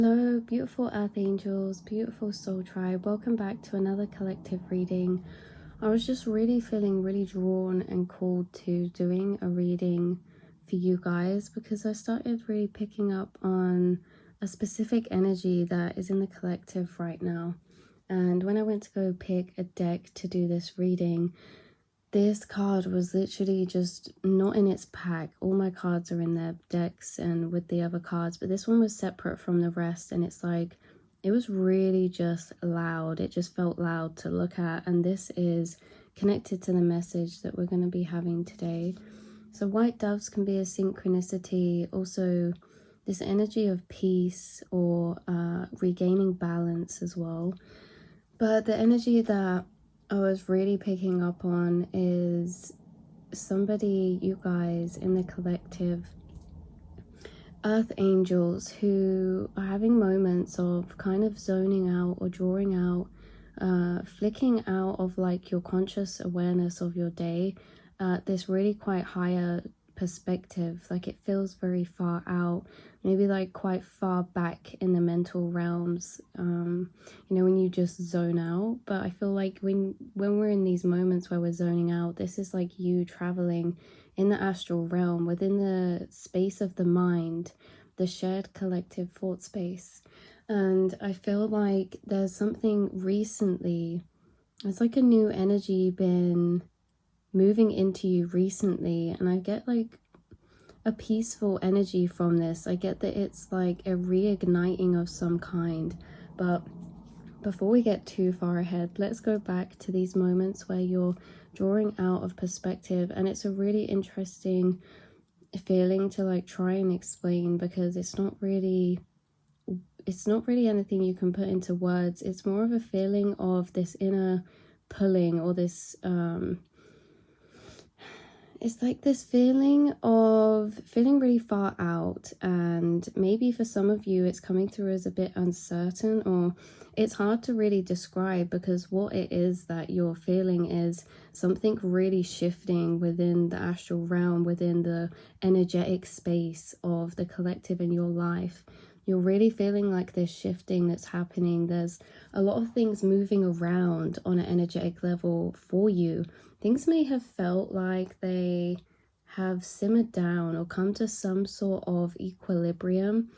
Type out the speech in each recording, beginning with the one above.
Hello, beautiful earth angels, beautiful soul tribe. Welcome back to another collective reading. I was just really feeling really drawn and called to doing a reading for you guys because I started really picking up on a specific energy that is in the collective right now. And when I went to go pick a deck to do this reading, this card was literally just not in its pack. All my cards are in their decks and with the other cards, but this one was separate from the rest, and it's like it was really just loud. It just felt loud to look at, and this is connected to the message that we're going to be having today. So white doves can be a synchronicity, also this energy of peace or regaining balance as well. But the energy that I was really picking up on is somebody, you guys in the collective, earth angels, who are having moments of kind of zoning out or drawing out, flicking out of like your conscious awareness of your day, this really quite higher perspective. Like it feels very far out, maybe like quite far back in the mental realms, you know, when you just zone out. But I feel like when we're in these moments where we're zoning out, this is like you traveling in the astral realm within the space of the mind, the shared collective thought space. And I feel like there's something recently, it's like a new energy been moving into you recently, and I get like a peaceful energy from this. I get that it's like a reigniting of some kind. But before we get too far ahead, let's go back to these moments where you're drawing out of perspective, and it's a really interesting feeling to like try and explain, because it's not really anything you can put into words. It's more of a feeling of this inner pulling, or this it's like this feeling of feeling really far out, and maybe for some of you it's coming through as a bit uncertain, or it's hard to really describe, because what it is that you're feeling is something really shifting within the astral realm, within the energetic space of the collective in your life. You're really feeling like there's shifting that's happening. There's a lot of things moving around on an energetic level for you. Things may have felt like they have simmered down or come to some sort of equilibrium,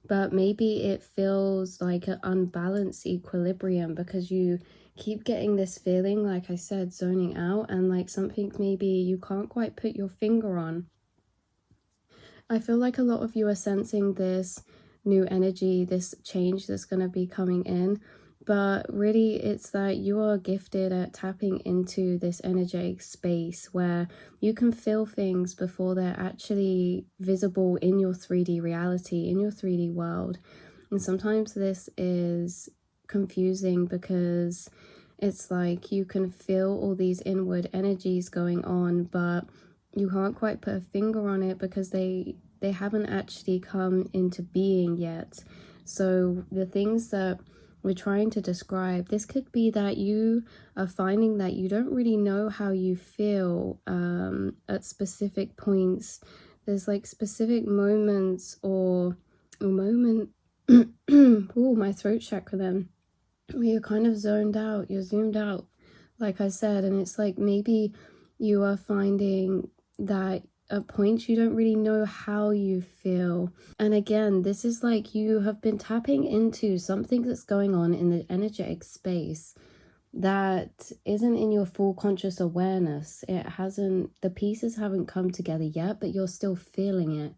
but maybe it feels like an unbalanced equilibrium because you keep getting this feeling, like I said, zoning out, and like something maybe you can't quite put your finger on. I feel like a lot of you are sensing this new energy, this change that's going to be coming in, but really it's that you are gifted at tapping into this energetic space where you can feel things before they're actually visible in your 3D reality, in your 3D world. And sometimes this is confusing because it's like you can feel all these inward energies going on, but you can't quite put a finger on it because they haven't actually come into being yet. So the things that we're trying to describe, this could be that you are finding that you don't really know how you feel at specific points. There's like specific moments or a moment oh, my throat chakra then, where you're kind of zoned out, you're zoomed out, like I said, and it's like maybe you are finding that at points you don't really know how you feel. And again, this is like you have been tapping into something that's going on in the energetic space that isn't in your full conscious awareness. It hasn't, the pieces haven't come together yet, but you're still feeling it.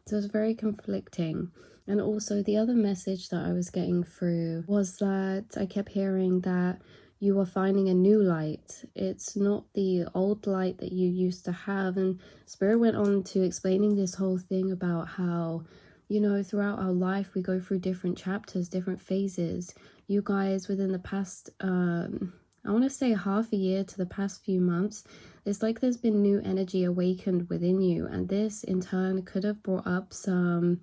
So it's very conflicting. And also the other message that I was getting through was that I kept hearing that you are finding a new light. It's not the old light that you used to have. And Spirit went on to explaining this whole thing about how, you know, throughout our life we go through different chapters, different phases. You guys, within the past I want to say half a year to the past few months, it's like there's been new energy awakened within you, and this in turn could have brought up some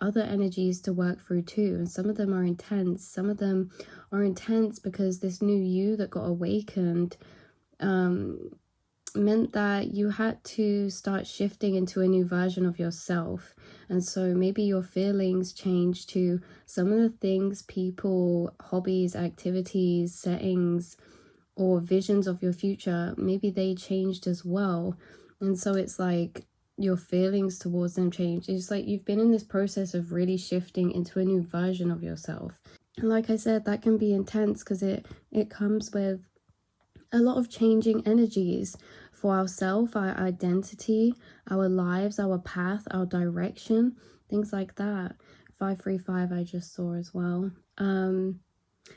other energies to work through too. And some of them are intense. Some of them are intense because this new you that got awakened meant that you had to start shifting into a new version of yourself. And so maybe your feelings changed to some of the things, people, hobbies, activities, settings, or visions of your future, maybe they changed as well. And so it's like your feelings towards them changed. It's like you've been in this process of really shifting into a new version of yourself. And like I said, that can be intense because it comes with a lot of changing energies for ourselves, our identity, our lives, our path, our direction, things like that. 535 I just saw as well.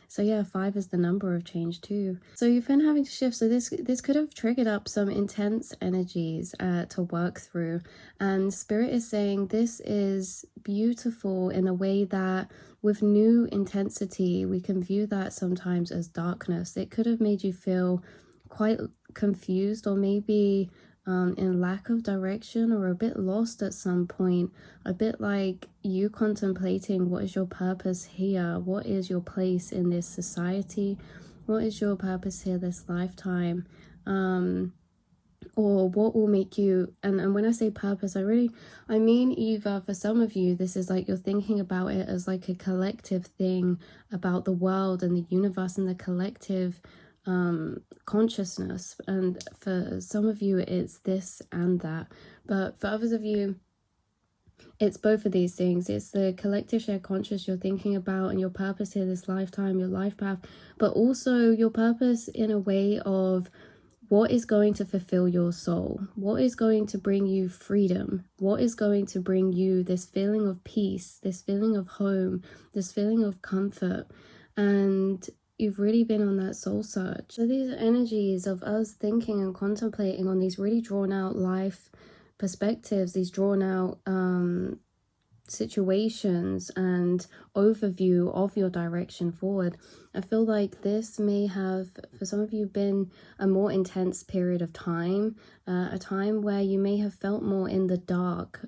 So yeah, 5 is the number of change too. So you've been having to shift. So this could have triggered up some intense energies to work through. And Spirit is saying this is beautiful in a way that with new intensity, we can view that sometimes as darkness. It could have made you feel quite confused, or maybe in lack of direction, or a bit lost at some point, a bit like you contemplating what is your purpose here, what is your place in this society, what is your purpose here this lifetime, or what will make you, and when I say purpose, I mean either for some of you this is like you're thinking about it as like a collective thing about the world and the universe and the collective consciousness, and for some of you it's this and that, but for others of you it's both of these things. It's the collective shared conscious you're thinking about, and your purpose here this lifetime, your life path, but also your purpose in a way of what is going to fulfill your soul, what is going to bring you freedom, what is going to bring you this feeling of peace, this feeling of home, this feeling of comfort. And you've really been on that soul search. So these are energies of us thinking and contemplating on these really drawn out life perspectives, these drawn out situations and overview of your direction forward. I feel like this may have, for some of you, been a more intense period of time, a time where you may have felt more in the dark,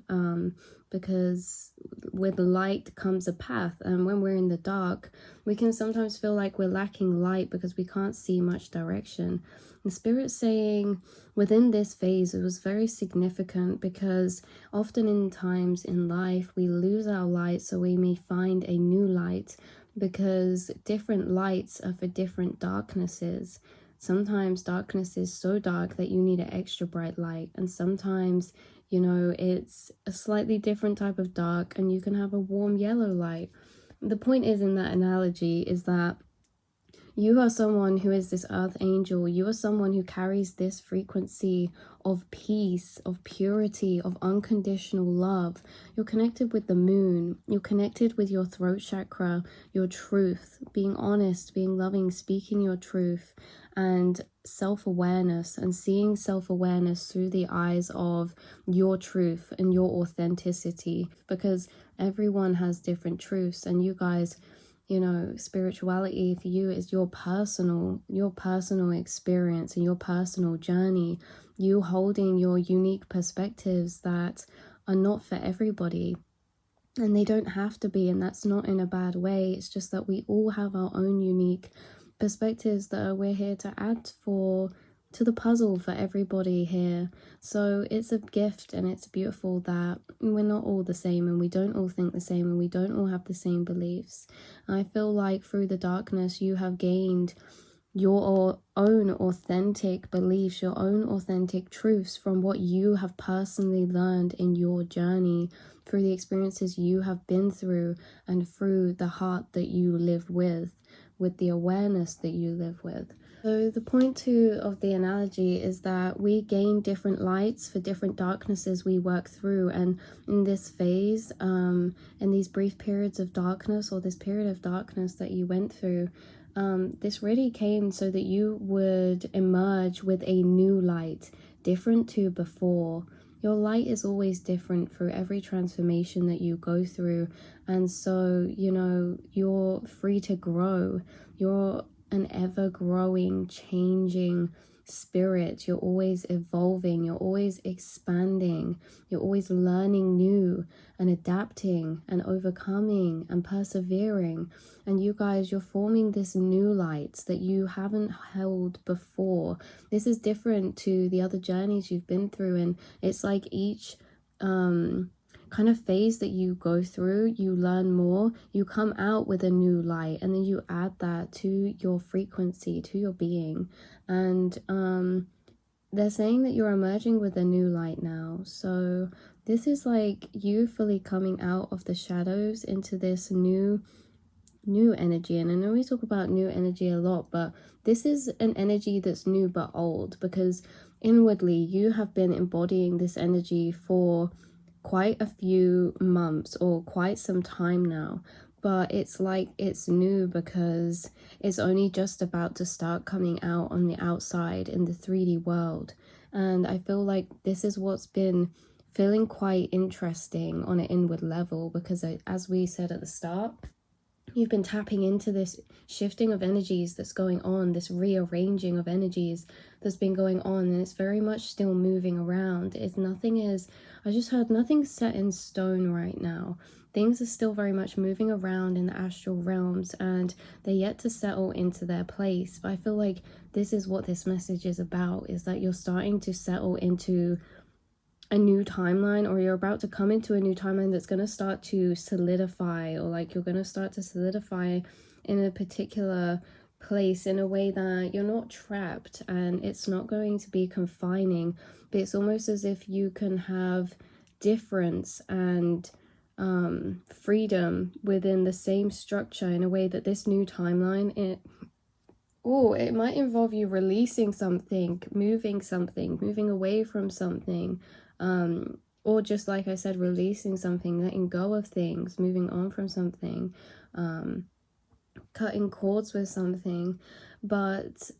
because with light comes a path, and when we're in the dark we can sometimes feel like we're lacking light because we can't see much direction. And Spirit's saying within this phase it was very significant, because often in times in life we lose our light so we may find a new light, because different lights are for different darknesses. Sometimes darkness is so dark that you need an extra bright light, and sometimes, you know, it's a slightly different type of dark and you can have a warm yellow light. The point is, in that analogy, is that you are someone who is this earth angel. You are someone who carries this frequency of peace, of purity, of unconditional love. You're connected with the moon. You're connected with your throat chakra, your truth, being honest, being loving, speaking your truth, and self-awareness, and seeing self-awareness through the eyes of your truth and your authenticity, because everyone has different truths. And you guys, you know, spirituality for you is your personal experience and your personal journey, you holding your unique perspectives that are not for everybody, and they don't have to be, and that's not in a bad way. It's just that we all have our own unique perspectives that we're here to add to the puzzle for everybody here. So it's a gift, and it's beautiful that we're not all the same, and we don't all think the same, and we don't all have the same beliefs. And I feel like through the darkness you have gained your own authentic beliefs, your own authentic truths from what you have personally learned in your journey, through the experiences you have been through, and through the heart that you live with the awareness that you live with. So the point too of the analogy is that we gain different lights for different darknesses we work through. And in this phase, in these brief periods of darkness, or this period of darkness that you went through, this really came so that you would emerge with a new light, different to before. Your light is always different through every transformation that you go through. And so, you know, you're free to grow. You're an ever-growing, changing spirit. You're always evolving, you're always expanding, you're always learning new and adapting and overcoming and persevering. And you guys, you're forming this new light that you haven't held before. This is different to the other journeys you've been through, and it's like each kind of phase that you go through, you learn more, you come out with a new light, and then you add that to your frequency, to your being. And they're saying that you're emerging with a new light now. So this is like you fully coming out of the shadows into this new energy. And I know we talk about new energy a lot, but this is an energy that's new but old, because inwardly you have been embodying this energy for quite a few months or quite some time now. But it's like it's new because it's only just about to start coming out on the outside in the 3D world. And I feel like this is what's been feeling quite interesting on an inward level, because as we said at the start, you've been tapping into this shifting of energies that's going on, this rearranging of energies that's been going on, and it's very much still moving around. I just heard nothing's set in stone right now. Things are still very much moving around in the astral realms, and they're yet to settle into their place. But I feel like this is what this message is about, is that you're starting to settle into a new timeline, or you're about to come into a new timeline that's going to start to solidify, or like you're going to start to solidify in a particular place in a way that you're not trapped, and it's not going to be confining, but it's almost as if you can have difference and freedom within the same structure, in a way that this new timeline, it might involve you releasing something, moving away from something, or just like I said, releasing something, letting go of things, moving on from something, cutting cords with something. But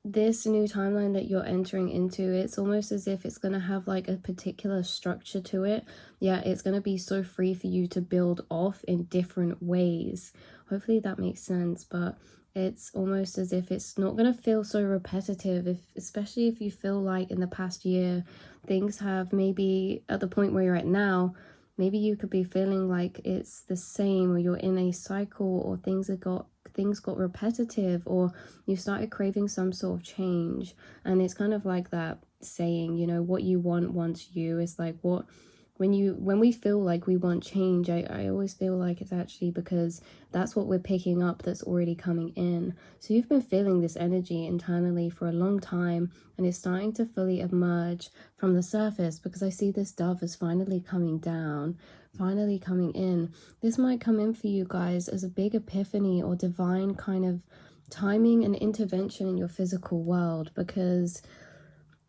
this new timeline that you're entering into, it's almost as if it's going to have like a particular structure to it. Yeah, it's going to be so free for you to build off in different ways. Hopefully that makes sense. But it's almost as if it's not going to feel so repetitive, especially if you feel like in the past year things have, maybe at the point where you're at now, maybe you could be feeling like it's the same, or you're in a cycle, or things got repetitive, or you started craving some sort of change. And it's kind of like that saying, you know, what you want wants you. It's like when we feel like we want change, I always feel like it's actually because that's what we're picking up that's already coming in. So you've been feeling this energy internally for a long time, and it's starting to fully emerge from the surface, because I see this dove is finally coming down, finally coming in. This might come in for you guys as a big epiphany or divine kind of timing and intervention in your physical world, because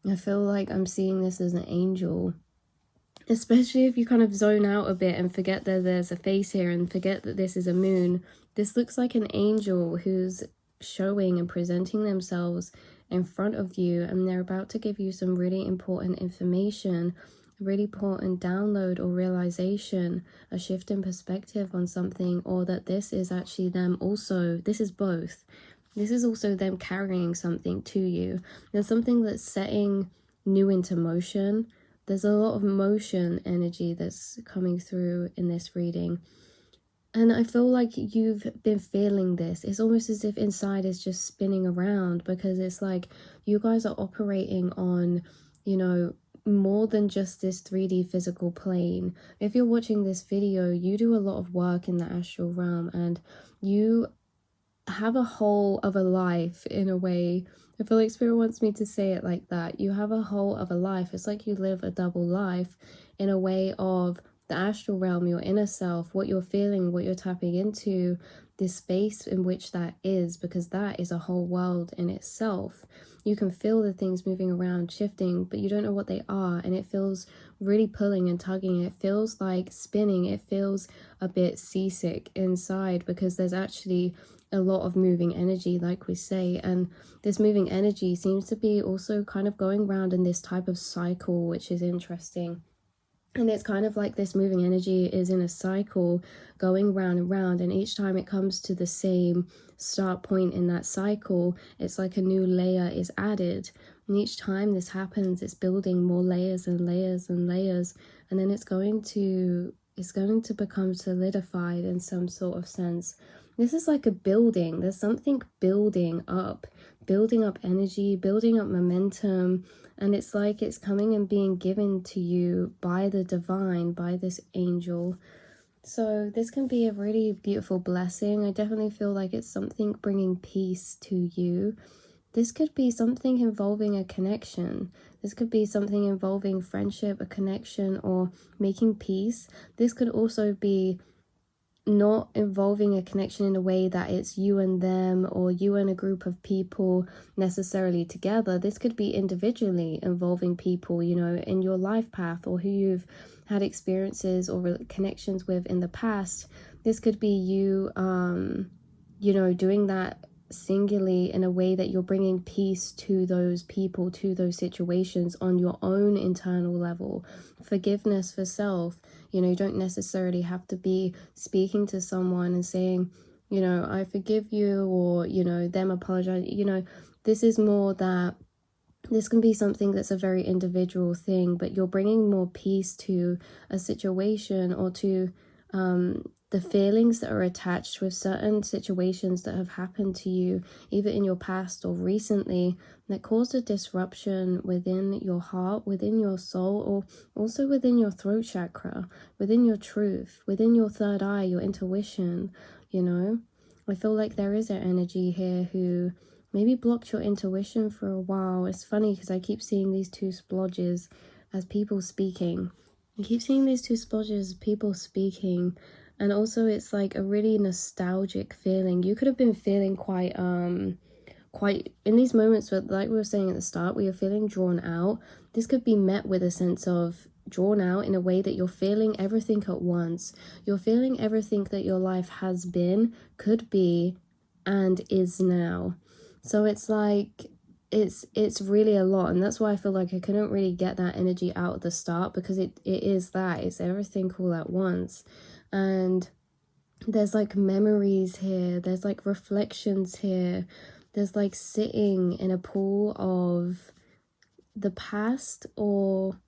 I feel like I'm seeing this as an angel. Especially if you kind of zone out a bit and forget that there's a face here, and forget that this is a moon. This looks like an angel who's showing and presenting themselves in front of you, and they're about to give you some really important information, a really important download or realization, a shift in perspective on something, or that this is actually them also. This is both. This is also them carrying something to you. There's something that's setting new into motion. There's a lot of motion energy that's coming through in this reading. And I feel like you've been feeling this. It's almost as if inside is just spinning around, because it's like you guys are operating on, you know, more than just this 3D physical plane. If you're watching this video, you do a lot of work in the astral realm, and you have a whole other life in a way. I feel like Spirit wants me to say it like that. You have a whole other life. It's like you live a double life in a way of the astral realm, your inner self, what you're feeling, what you're tapping into, this space in which that is, because that is a whole world in itself. You can feel the things moving around, shifting, but you don't know what they are, and it feels really pulling and tugging. It feels like spinning. It feels a bit seasick inside, because there's actually a lot of moving energy, like we say, and this moving energy seems to be also kind of going around in this type of cycle, which is interesting. And it's kind of like this moving energy is in a cycle going round and round, and each time it comes to the same start point in that cycle, it's like a new layer is added. And each time this happens, it's building more layers and layers and layers, and then it's going to become solidified in some sort of sense. This is like a building. There's something building up energy, building up momentum, and it's like it's coming and being given to you by the divine, by this angel. So this can be a really beautiful blessing. I definitely feel like it's something bringing peace to you. This could be something involving a connection. This could be something involving friendship, a connection, or making peace. This could also be not involving a connection in a way that it's you and them or you and a group of people necessarily together. This could be individually involving people, you know, in your life path, or who you've had experiences or connections with in the past. This could be you, you know, doing that singularly in a way that you're bringing peace to those people, to those situations on your own internal level. Forgiveness for self. You know, you don't necessarily have to be speaking to someone and saying, you know, I forgive you, or, you know, them apologize. You know, this is more that this can be something that's a very individual thing, but you're bringing more peace to a situation, or to the feelings that are attached with certain situations that have happened to you, either in your past or recently, that caused a disruption within your heart, within your soul, or also within your throat chakra, within your truth, within your third eye, your intuition, you know. I feel like there is an energy here who maybe blocked your intuition for a while. It's funny because I keep seeing these two splodges as people speaking. I keep seeing these two splodges as people speaking. And also it's like a really nostalgic feeling. You could have been feeling quite in these moments where, like we were saying at the start, where you're feeling drawn out. This could be met with a sense of drawn out in a way that you're feeling everything at once. You're feeling everything that your life has been, could be, and is now. So it's like it's really a lot, and that's why I feel like I couldn't really get that energy out at the start, because it is that, it's everything all at once. And there's like memories here, there's like reflections here, there's like sitting in a pool of the past, or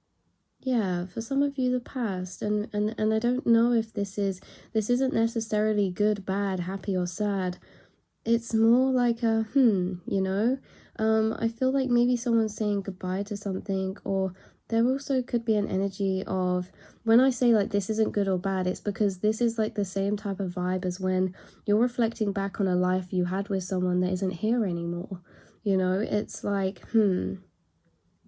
yeah, for some of you the past. And I don't know if this isn't necessarily good, bad, happy, or sad. It's more like a you know. I feel like maybe someone's saying goodbye to something, or there also could be an energy of, when I say like this isn't good or bad, it's because this is like the same type of vibe as when you're reflecting back on a life you had with someone that isn't here anymore. You know, it's like,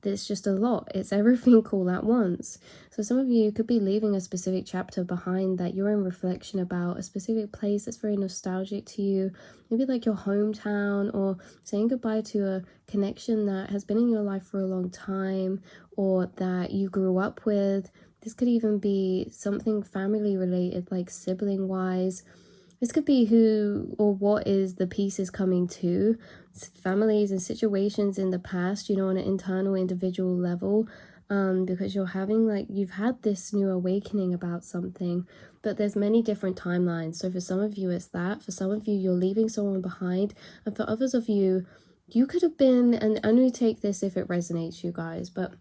it's just a lot. It's everything all at once. So some of you could be leaving a specific chapter behind that you're in reflection about, a specific place that's very nostalgic to you, maybe like your hometown, or saying goodbye to a connection that has been in your life for a long time, or that you grew up with. This could even be something family related, like sibling wise. This could be who or what is the pieces coming to families and situations in the past, you know, on an internal individual level, because you're having like, you've had this new awakening about something, but there's many different timelines. So for some of you it's that, for some of you you're leaving someone behind, and for others of you, you could have been, and only take this if it resonates, you guys, but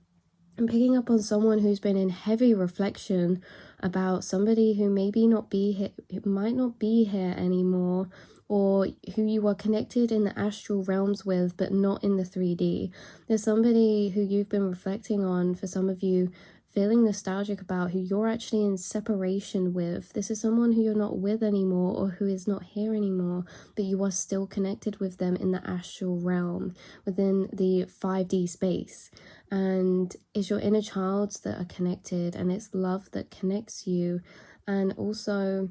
I'm picking up on someone who's been in heavy reflection about somebody who maybe not be here, it might not be here anymore, or who you are connected in the astral realms with, but not in the 3D. There's somebody who you've been reflecting on, for some of you, feeling nostalgic about, who you're actually in separation with. This is someone who you're not with anymore, or who is not here anymore, but you are still connected with them in the astral realm, within the 5D space. And it's your inner childs that are connected, and it's love that connects you. And also,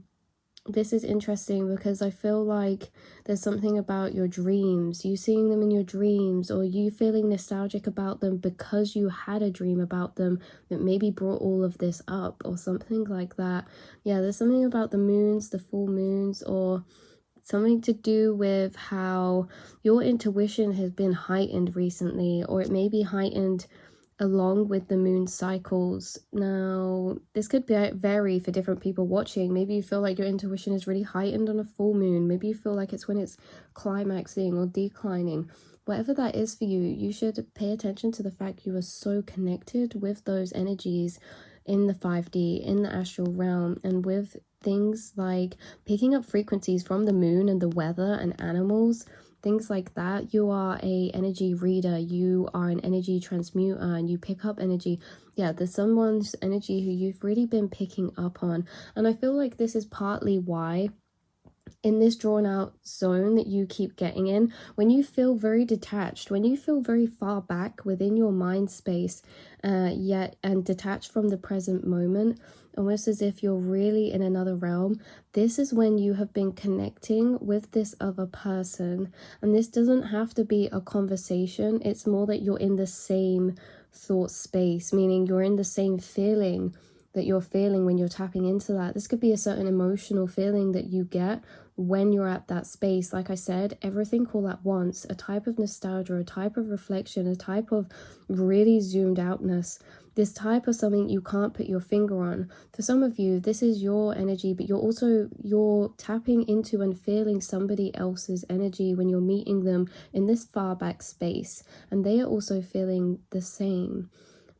this is interesting because I feel like there's something about your dreams, you seeing them in your dreams, or you feeling nostalgic about them because you had a dream about them that maybe brought all of this up, or something like that. Yeah, there's something about the moons, the full moons, or something to do with how your intuition has been heightened recently, or it may be heightened along with the moon cycles. Now, this could vary for different people watching. Maybe you feel like your intuition is really heightened on a full moon. Maybe you feel like it's when it's climaxing or declining. Whatever that is for you, you should pay attention to the fact you are so connected with those energies in the 5D, in the astral realm, and with things like picking up frequencies from the moon and the weather and animals, things like that. You are a energy reader, you are an energy transmuter, and you pick up energy. Yeah, there's someone's energy who you've really been picking up on. And I feel like this is partly why in this drawn out zone that you keep getting in, when you feel very detached, when you feel very far back within your mind space, yet and detached from the present moment, almost as if you're really in another realm, this is when you have been connecting with this other person. And this doesn't have to be a conversation, it's more that you're in the same thought space, meaning you're in the same feeling that you're feeling when you're tapping into that. This could be a certain emotional feeling that you get when you're at that space. Like I said, everything all at once, a type of nostalgia, a type of reflection, a type of really zoomed outness, this type of something you can't put your finger on. For some of you, this is your energy, but you're tapping into and feeling somebody else's energy when you're meeting them in this far back space, and they are also feeling the same.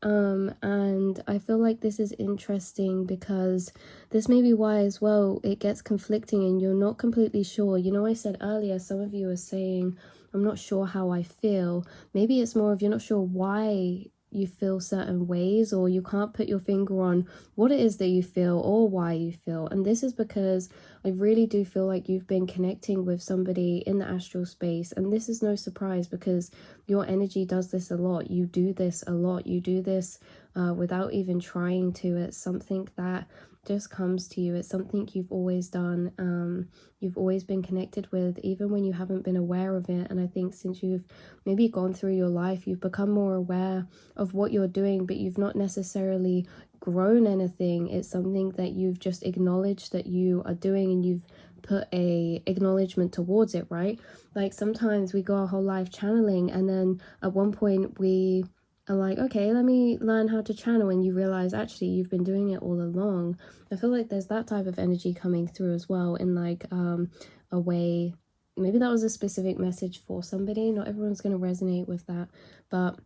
And I feel like this is interesting because this may be why as well it gets conflicting and you're not completely sure. You know, I said earlier, some of you are saying, I'm not sure how I feel. Maybe it's more of you're not sure why you feel certain ways, or you can't put your finger on what it is that you feel or why you feel. And this is because I really do feel like you've been connecting with somebody in the astral space, and this is no surprise because your energy does this a lot. You do this a lot. You do this without even trying to. It's something that just comes to you. It's something you've always done. You've always been connected with, even when you haven't been aware of it. And I think since you've maybe gone through your life, you've become more aware of what you're doing, but you've not necessarily grown anything. It's something that you've just acknowledged that you are doing, and you've put a acknowledgement towards it, right? Like sometimes we go our whole life channeling, and then at one point we are like, okay, let me learn how to channel, and you realize actually you've been doing it all along. I feel like there's that type of energy coming through as well, in like a way. Maybe that was a specific message for somebody. Not everyone's going to resonate with that, but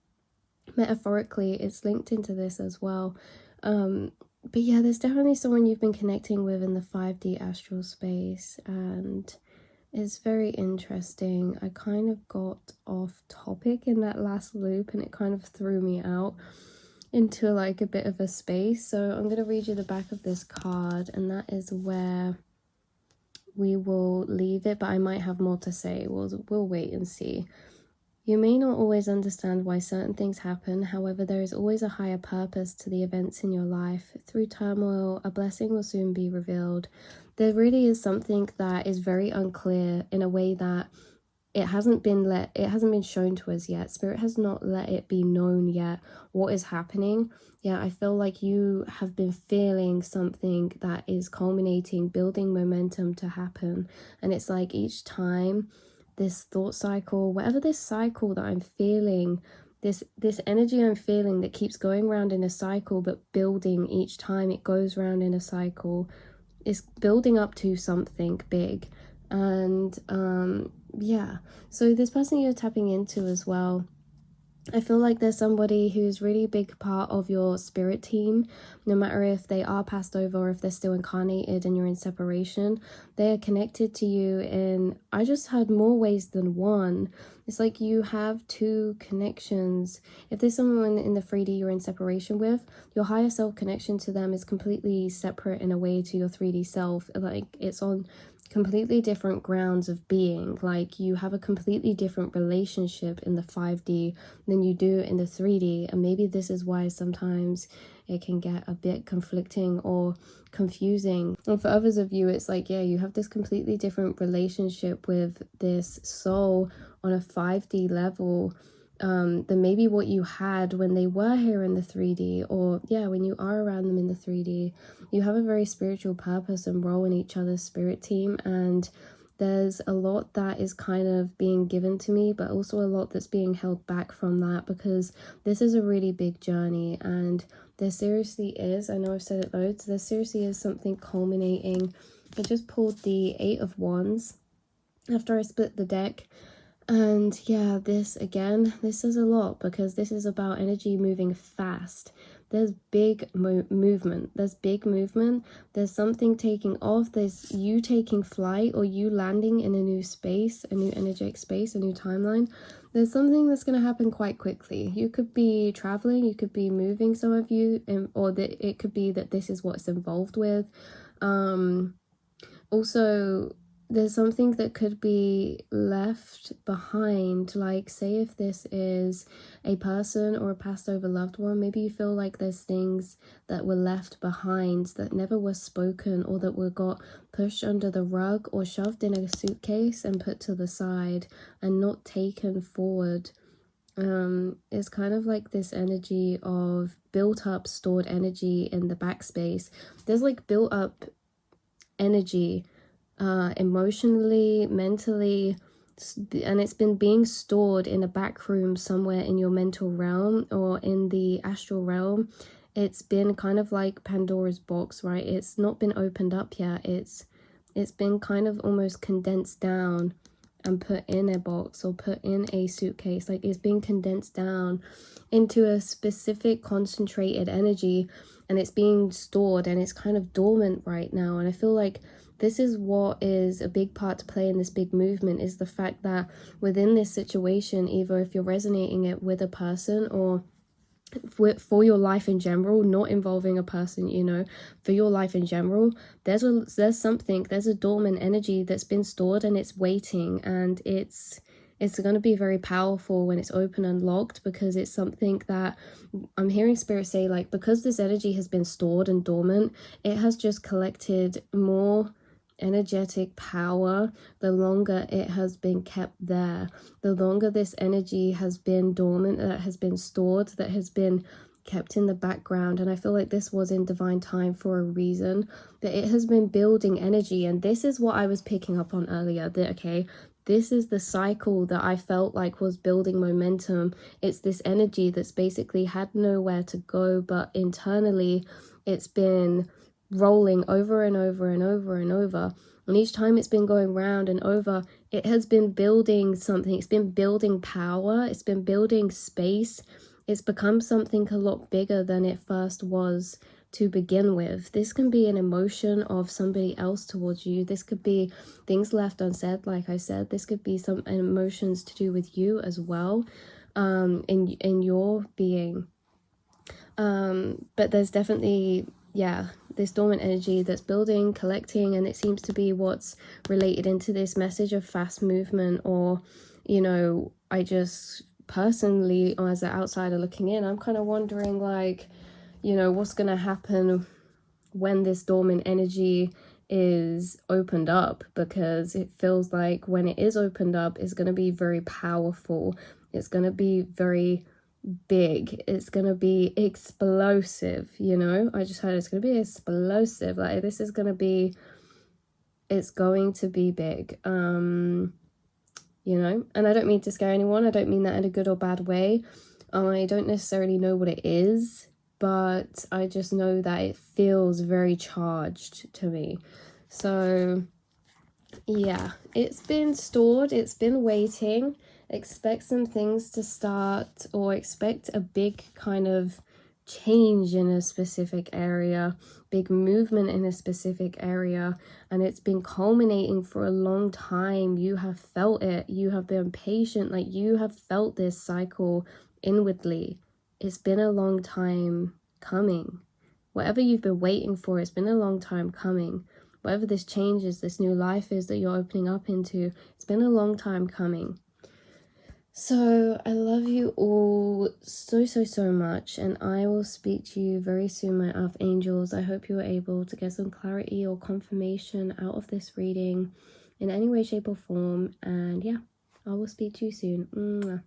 metaphorically it's linked into this as well. But yeah, there's definitely someone you've been connecting with in the 5D astral space, and it's very interesting. I kind of got off topic in that last loop, and it kind of threw me out into like a bit of a space. So I'm going to read you the back of this card, and that is where we will leave it, but I might have more to say. We'll wait and see. You may not always understand why certain things happen, however, there is always a higher purpose to the events in your life. Through turmoil, a blessing will soon be revealed. There really is something that is very unclear in a way that it hasn't been shown to us yet. Spirit has not let it be known yet what is happening. Yeah, I feel like you have been feeling something that is culminating, building momentum to happen. And it's like each time this thought cycle, whatever this cycle that I'm feeling, this energy I'm feeling that keeps going around in a cycle but building each time it goes around in a cycle, is building up to something big. And yeah, so this person you're tapping into as well, I feel like there's somebody who's really big part of your spirit team, no matter if they are passed over or if they're still incarnated and you're in separation. They are connected to you in, I just heard, more ways than one. It's like you have two connections. If there's someone in the 3D you're in separation with, your higher self connection to them is completely separate in a way to your 3D self. Like it's on completely different grounds of being. Like you have a completely different relationship in the 5D than you do in the 3D, and maybe this is why sometimes it can get a bit conflicting or confusing. And for others of you, it's like, yeah, you have this completely different relationship with this soul on a 5D level than maybe what you had when they were here in the 3D, or yeah, when you are around them in the 3D. You have a very spiritual purpose and role in each other's spirit team, and there's a lot that is kind of being given to me, but also a lot that's being held back from that, because this is a really big journey, and there seriously is, I know I've said it loads, there seriously is something culminating. I just pulled the 8 of Wands after I split the deck. And yeah, this is a lot, because this is about energy moving fast. There's big movement. There's something taking off. There's you taking flight, or you landing in a new space, a new energetic space, a new timeline. There's something that's going to happen quite quickly. You could be traveling, you could be moving, some of you, or that it could be that this is what's involved with. Also, there's something that could be left behind, like say if this is a person or a passed over loved one, maybe you feel like there's things that were left behind that never were spoken, or that were got pushed under the rug or shoved in a suitcase and put to the side and not taken forward. It's kind of like this energy of built up, stored energy in the backspace. There's like built up energy emotionally, mentally, and it's been being stored in a back room somewhere in your mental realm or in the astral realm. It's been kind of like Pandora's box, right? It's not been opened up yet. It's been kind of almost condensed down and put in a box or put in a suitcase. Like, it's being condensed down into a specific concentrated energy, and it's being stored, and it's kind of dormant right now. And I feel like this is what is a big part to play in this big movement, is the fact that within this situation, either if you're resonating it with a person or for your life in general, not involving a person, you know, for your life in general, there's a dormant energy that's been stored, and it's waiting, and it's going to be very powerful when it's open and locked, because it's something that I'm hearing spirit say, like, because this energy has been stored and dormant, it has just collected more energetic power the longer it has been kept there. The longer this energy has been dormant, that has been stored, that has been kept in the background. And I feel like this was in divine time for a reason, that it has been building energy. And this is what I was picking up on earlier, that okay, this is the cycle that I felt like was building momentum. It's this energy that's basically had nowhere to go, but internally it's been rolling over and over and over and over. And each time it's been going round and over, it has been building something. It's been building power. It's been building space. It's become something a lot bigger than it first was to begin with. This can be an emotion of somebody else towards you. This could be things left unsaid, like I said. This could be some emotions to do with you as well, in your being. But there's definitely, yeah, this dormant energy that's building, collecting, and it seems to be what's related into this message of fast movement. Or, you know, I just personally, as an outsider looking in, I'm kind of wondering, like, you know, what's going to happen when this dormant energy is opened up, because it feels like when it is opened up, it's going to be very powerful. It's going to be very big. It's going to be explosive, you know. I just heard it's going to be explosive. Like, this is going to be, it's going to be big, you know. And I don't mean to scare anyone. I don't mean that in a good or bad way. I don't necessarily know what it is, but I just know that it feels very charged to me. So yeah, it's been stored, it's been waiting. Expect some things to start, or expect a big kind of change in a specific area, big movement in a specific area, and it's been culminating for a long time. You have felt it, you have been patient, like you have felt this cycle inwardly. It's been a long time coming. Whatever you've been waiting for, it's been a long time coming. Whatever this change is, this new life is that you're opening up into, it's been a long time coming. So I love you all so, so, so much, and I will speak to you very soon, my archangels. I hope you are able to get some clarity or confirmation out of this reading in any way, shape, or form. And yeah, I will speak to you soon. Mwah.